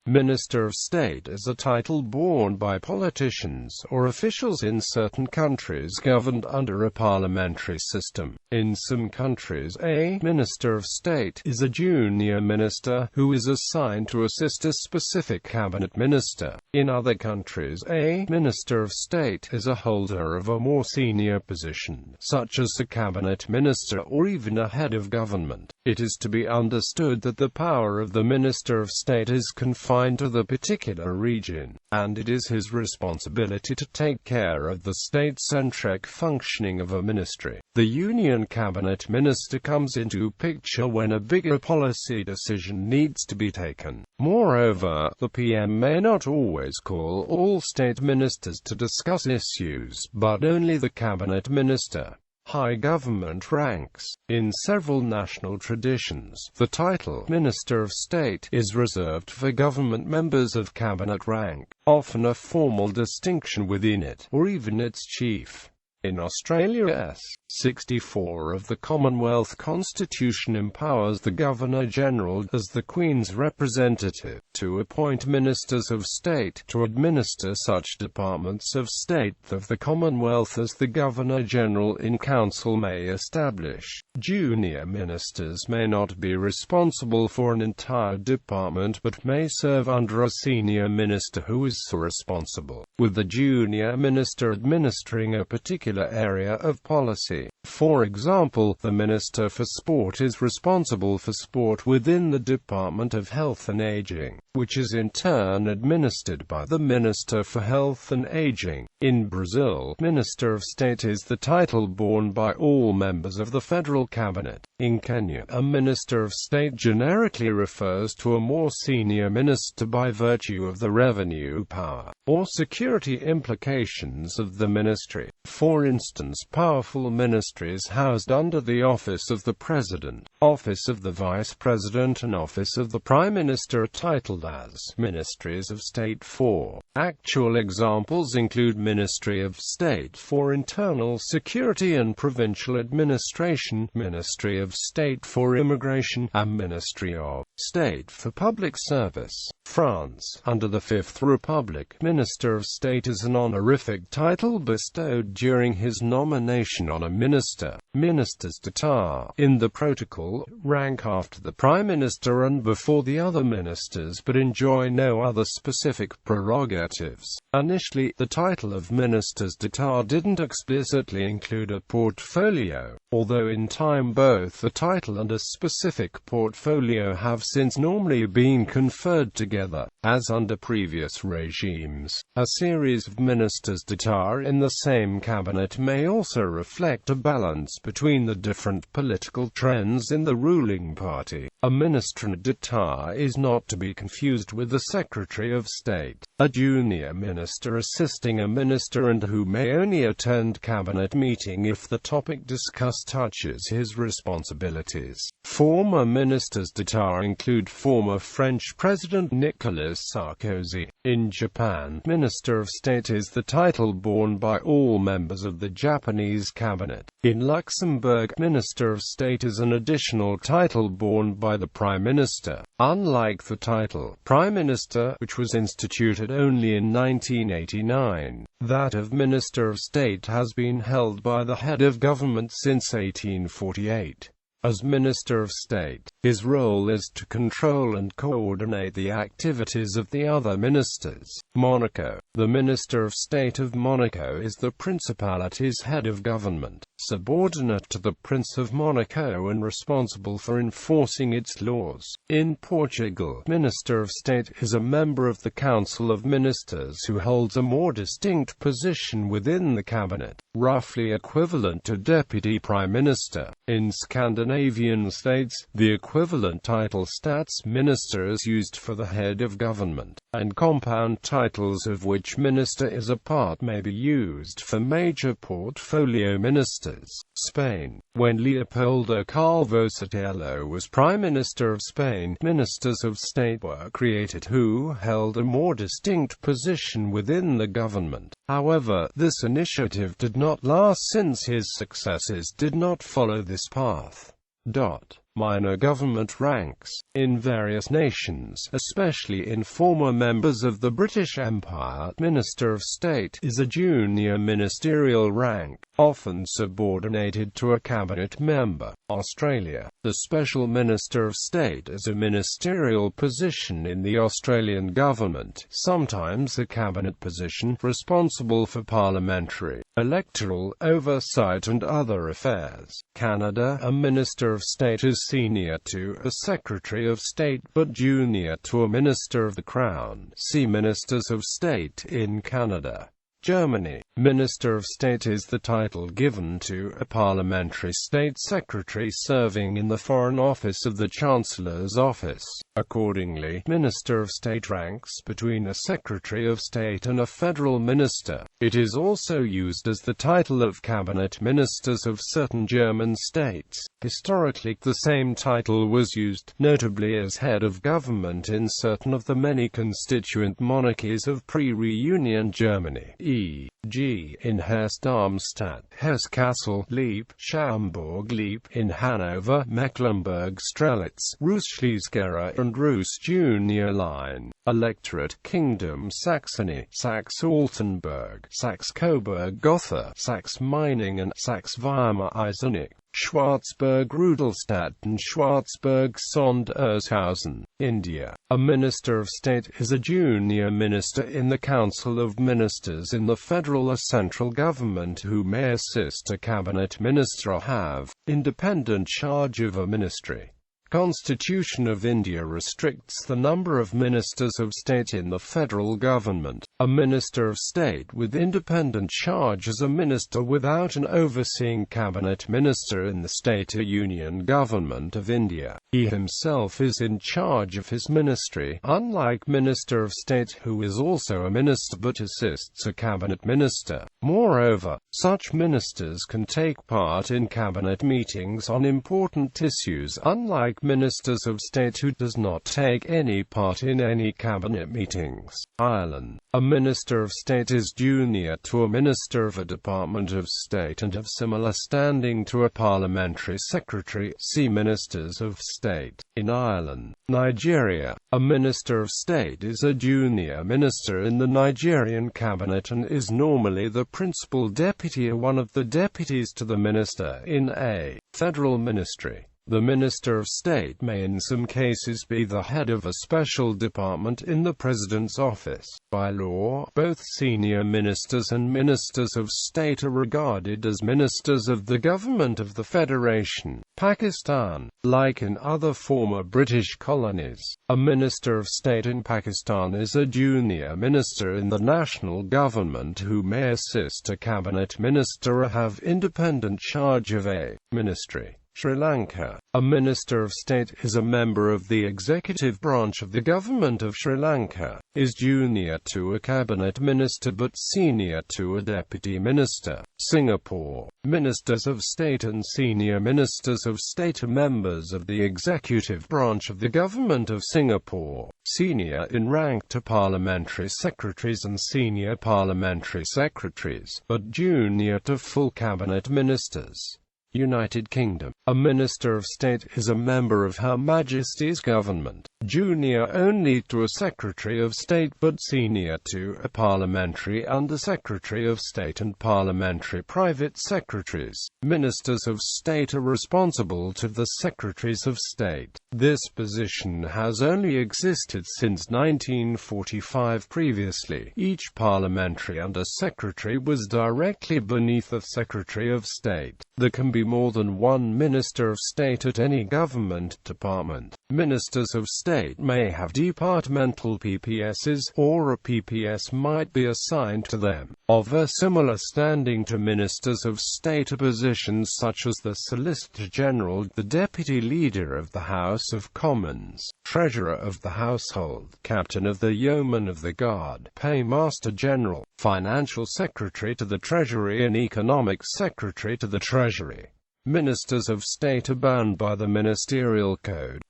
Minister of State is a title borne by politicians or officials in certain countries governed under a parliamentary system. In some countries, a Minister of State is a junior minister who is assigned to assist a specific cabinet minister. In other countries, a Minister of State is a holder of a more senior position, such as a cabinet minister or even a head of government. It is to be understood that the power of the Minister of State is confined to the particular region, and it is his responsibility to take care of the state-centric functioning of a ministry. The Union Cabinet Minister comes into picture when a bigger policy decision needs to be taken. Moreover, the PM may not always call all state ministers to discuss issues, but only the cabinet minister. High government ranks. In several national traditions, the title Minister of State is reserved for government members of cabinet rank, often a formal distinction within it, or even its chief. In Australia, S. 64 of the Commonwealth Constitution empowers the Governor-General, as the Queen's representative, to appoint Ministers of State to administer such departments of state of the Commonwealth as the Governor-General in Council may establish. Junior ministers may not be responsible for an entire department but may serve under a senior minister who is responsible, with the junior minister administering a particular area of policy. For example, the Minister for Sport is responsible for sport within the Department of Health and Aging, which is in turn administered by the Minister for Health and Aging. In Brazil, Minister of State is the title borne by all members of the federal cabinet. In Kenya, a Minister of State generically refers to a more senior minister by virtue of the revenue power or security implications of the ministry. For instance, powerful ministries housed under the office of the President, office of the Vice President and office of the Prime Minister are titled as Ministries of State. For actual examples include Ministry of State for Internal Security and Provincial Administration, Ministry of State for Immigration, and Ministry of State for Public Service. France. Under the Fifth Republic, Minister of State is an honorific title bestowed during his nomination on a minister. Ministers d'État, in the protocol, rank after the Prime Minister and before the other ministers but enjoy no other specific prerogatives. Initially, the title of Ministers d'État didn't explicitly include a portfolio, although in time both the title and a specific portfolio have since normally been conferred together, as under previous regimes. A series of Ministers d'État in the same cabinet may also reflect a balance between the different political trends in the ruling party. A Ministre d'État is not to be confused with the Secretary of State, a junior minister assisting a minister and who may only attend cabinet meeting if the topic discussed touches his responsibilities. Former Ministers d'État include former French President Nicolas Sarkozy. In Japan, Minister of State is the title borne by all members of the Japanese cabinet. In Luxembourg, Minister of State is an additional title borne by the Prime Minister. Unlike the title Prime Minister, which was instituted only in 1989, that of Minister of State has been held by the head of government since 1848. As Minister of State, his role is to control and coordinate the activities of the other ministers. Monaco. The Minister of State of Monaco is the Principality's head of government, subordinate to the Prince of Monaco and responsible for enforcing its laws. In Portugal, Minister of State is a member of the Council of Ministers who holds a more distinct position within the cabinet, roughly equivalent to Deputy Prime Minister. In Scandinavian states, the equivalent title Stats Minister is used for the head of government, and compound titles of which minister is a part may be used for major portfolio ministers. Spain. When Leopoldo Calvo Sotelo was Prime Minister of Spain, Ministers of State were created who held a more distinct position within the government. However, this initiative did not last since his successors did not follow this path. Minor government ranks. In various nations, especially in former members of the British Empire, Minister of State is a junior ministerial rank, often subordinated to a cabinet member. Australia. The Special Minister of State is a ministerial position in the Australian government, sometimes a cabinet position, responsible for parliamentary, electoral, oversight and other affairs. Canada. A Minister of State is senior to a Secretary of State but junior to a Minister of the Crown. See Ministers of State in Canada. Germany. Minister of State is the title given to a parliamentary state secretary serving in the Foreign Office of the Chancellor's office. Accordingly, Minister of State ranks between a Secretary of State and a federal minister. It is also used as the title of cabinet ministers of certain German states. Historically, the same title was used, notably as head of government in certain of the many constituent monarchies of pre-reunion Germany, e.g. in Hesse-Darmstadt, Hesse-Kassel-Lippe, Schaumburg-Lippe, in Hanover, Mecklenburg-Strelitz, Reuss-Schleswig and Reuss Junior Line. Electorate, Kingdom Saxony, Saxe-Altenburg, Saxe-Coburg-Gotha, Saxe-Meiningen, Saxe-Weimar-Eisenach, Schwarzburg-Rudolstadt and Schwarzburg-Sondershausen. India. A Minister of State is a junior minister in the Council of Ministers in the federal or central government who may assist a cabinet minister or have independent charge of a ministry. Constitution of India restricts the number of ministers of state in the federal government. A Minister of State with independent charge is a minister without an overseeing cabinet minister in the state or union government of India. He himself is in charge of his ministry, unlike Minister of State who is also a minister but assists a cabinet minister. Moreover, such ministers can take part in cabinet meetings on important issues, unlike Ministers of State who does not take any part in any cabinet meetings. Ireland. A Minister of State is junior to a Minister of a Department of State and of similar standing to a Parliamentary Secretary. See Ministers of State. In Ireland. Nigeria. A Minister of State is a junior minister in the Nigerian cabinet and is normally the principal deputy or one of the deputies to the minister in a federal ministry. The Minister of State may in some cases be the head of a special department in the President's office. By law, both senior ministers and ministers of state are regarded as ministers of the government of the Federation. Pakistan. Like in other former British colonies, a Minister of State in Pakistan is a junior minister in the national government who may assist a cabinet minister or have independent charge of a ministry. Sri Lanka. A Minister of State is a member of the executive branch of the government of Sri Lanka, is junior to a cabinet minister but senior to a deputy minister. Singapore. Ministers of State and senior ministers of state are members of the executive branch of the government of Singapore, senior in rank to parliamentary secretaries and senior parliamentary secretaries, but junior to full cabinet ministers. United Kingdom. A Minister of State is a member of Her Majesty's government, junior only to a Secretary of State but senior to a Parliamentary Under Secretary of State and Parliamentary Private Secretaries. Ministers of State are responsible to the Secretaries of State. This position has only existed since 1945. Previously, each Parliamentary Under Secretary was directly beneath a Secretary of State. There can be more than one Minister of State at any government department. Ministers of State may have departmental PPSs, or a PPS might be assigned to them. Of a similar standing to Ministers of State are positions such as the Solicitor General, the Deputy Leader of the House of Commons, Treasurer of the Household, Captain of the Yeomen of the Guard, Paymaster General, Financial Secretary to the Treasury and Economic Secretary to the Treasury. Ministers of State are bound by the Ministerial Code.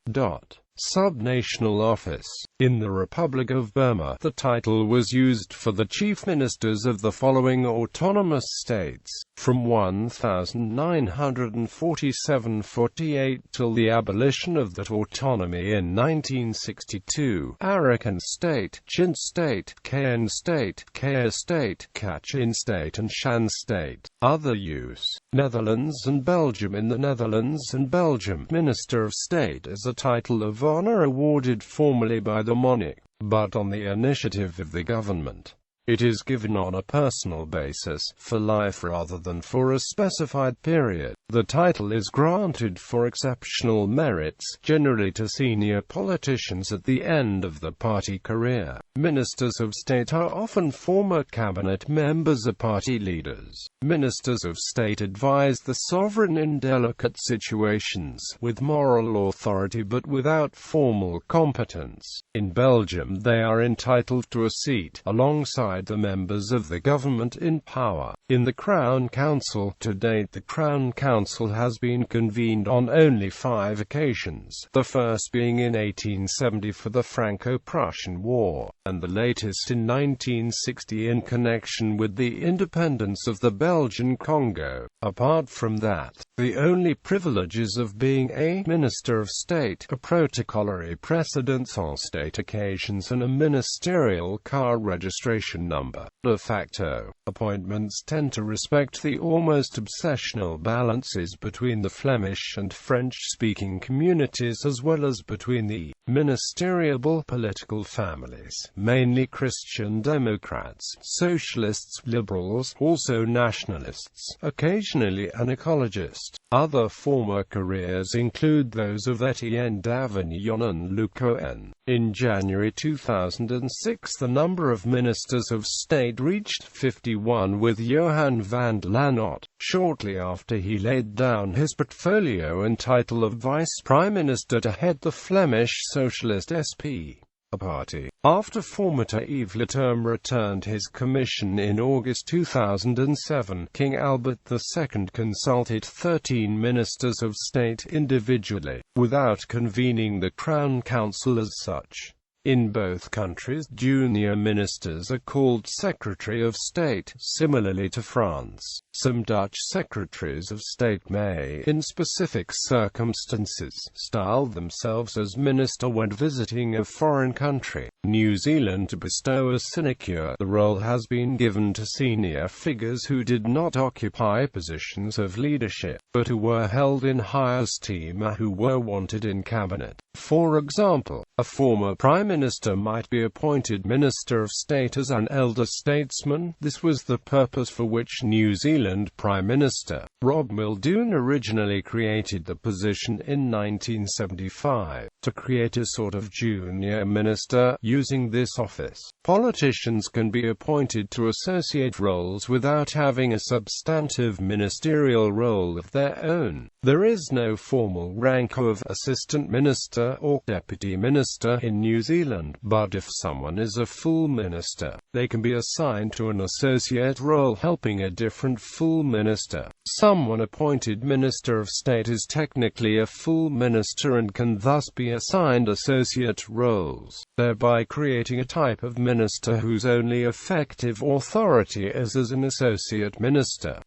subnational office. In the Republic of Burma, the title was used for the chief ministers of the following autonomous states, from 1947–48 till the abolition of that autonomy in 1962, Arakan State, Chin State, KN State, Kaya State, Kachin State and Shan State. Other use. Netherlands and Belgium. In the Netherlands and Belgium, Minister of State is a title of honor awarded formally by the monarch, but on the initiative of the government. It is given on a personal basis, for life rather than for a specified period. The title is granted for exceptional merits, generally to senior politicians at the end of the party career. Ministers of state are often former cabinet members or party leaders. Ministers of state advise the sovereign in delicate situations, with moral authority but without formal competence. In Belgium they are entitled to a seat, alongside the members of the government in power, in the Crown Council. To date the Crown Council has been convened on only 5 occasions, the first being in 1870 for the Franco-Prussian War, and the latest in 1960 in connection with the independence of the Belgian Congo. Apart from that, the only privileges of being a Minister of State are protocollary precedence on state occasions and a ministerial car registration number. De facto appointments tend to respect the almost obsessional balances between the Flemish and French-speaking communities as well as between the ministerial political families, mainly Christian Democrats, Socialists, Liberals, also nationalists, occasionally an ecologist. Other former careers include those of Etienne Davignon and Luc Cohen. In January 2006 the number of ministers of state reached 51, with Johan van der Lanotte, shortly after he laid down his portfolio and title of Vice Prime Minister to head the Flemish Socialist SP party. After formator Yves Leterme returned his commission in August 2007, King Albert II consulted 13 ministers of state individually, without convening the Crown Council as such. In both countries, junior ministers are called Secretary of State, similarly to France. Some Dutch secretaries of state may, in specific circumstances, style themselves as minister when visiting a foreign country. New Zealand, to bestow a sinecure, the role has been given to senior figures who did not occupy positions of leadership, but who were held in high esteem or who were wanted in cabinet. For example, a former Prime Minister might be appointed Minister of State as an elder statesman. This was the purpose for which New Zealand Prime Minister Rob Muldoon originally created the position in 1975, to create a sort of junior minister. Using this office, politicians can be appointed to associate roles without having a substantive ministerial role of their own. There is no formal rank of assistant minister or deputy minister in New Zealand, but if someone is a full minister, they can be assigned to an associate role helping a different full minister. Someone appointed Minister of State is technically a full minister and can thus be assigned associate roles, thereby creating a type of minister whose only effective authority is as an associate minister.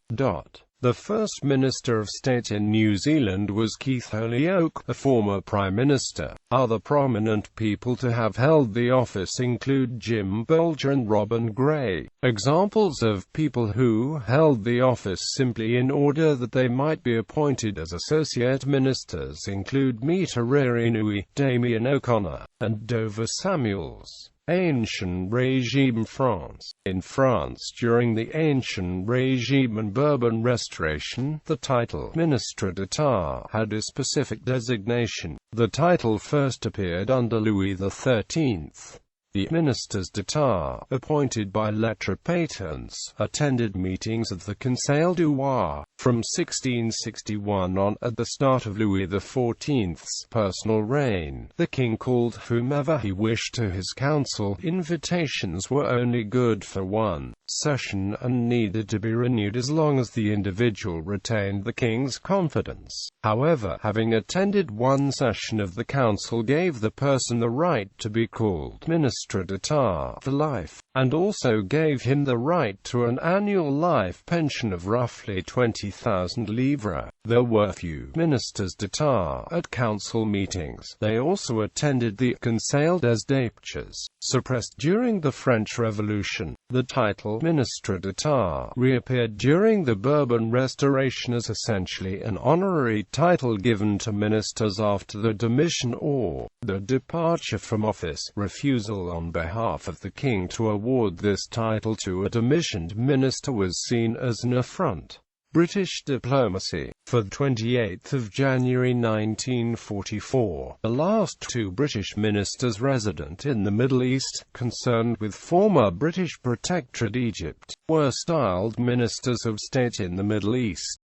The first Minister of State in New Zealand was Keith Holyoake, a former Prime Minister. Other prominent people to have held the office include Jim Bolger and Robin Gray. Examples of people who held the office simply in order that they might be appointed as associate ministers include Mita Rarinui, Damien O'Connor, and Dover Samuels. Ancient Regime France. In France during the Ancient Regime and Bourbon Restoration, the title Ministre d'État had a specific designation. The title first appeared under Louis XIII. The ministers d'État, appointed by lettres patentes, attended meetings of the Conseil du Roi. From 1661 on, at the start of Louis XIV's personal reign, the king called whomever he wished to his council. Invitations were only good for one session and needed to be renewed as long as the individual retained the king's confidence. However, having attended one session of the council gave the person the right to be called ministre d'État for life, and also gave him the right to an annual life pension of roughly 20,000 livres. There were few ministers d'État at council meetings. They also attended the Conseil des Députés, suppressed during the French Revolution. The title ministre d'État reappeared during the Bourbon Restoration as essentially an honorary title given to ministers after the demission or the departure from office. Refusal on behalf of the king to award this title to a demissioned minister was seen as an affront. British diplomacy. For 28 January 1944, the last two British ministers resident in the Middle East, concerned with former British protectorate Egypt, were styled Ministers of State in the Middle East.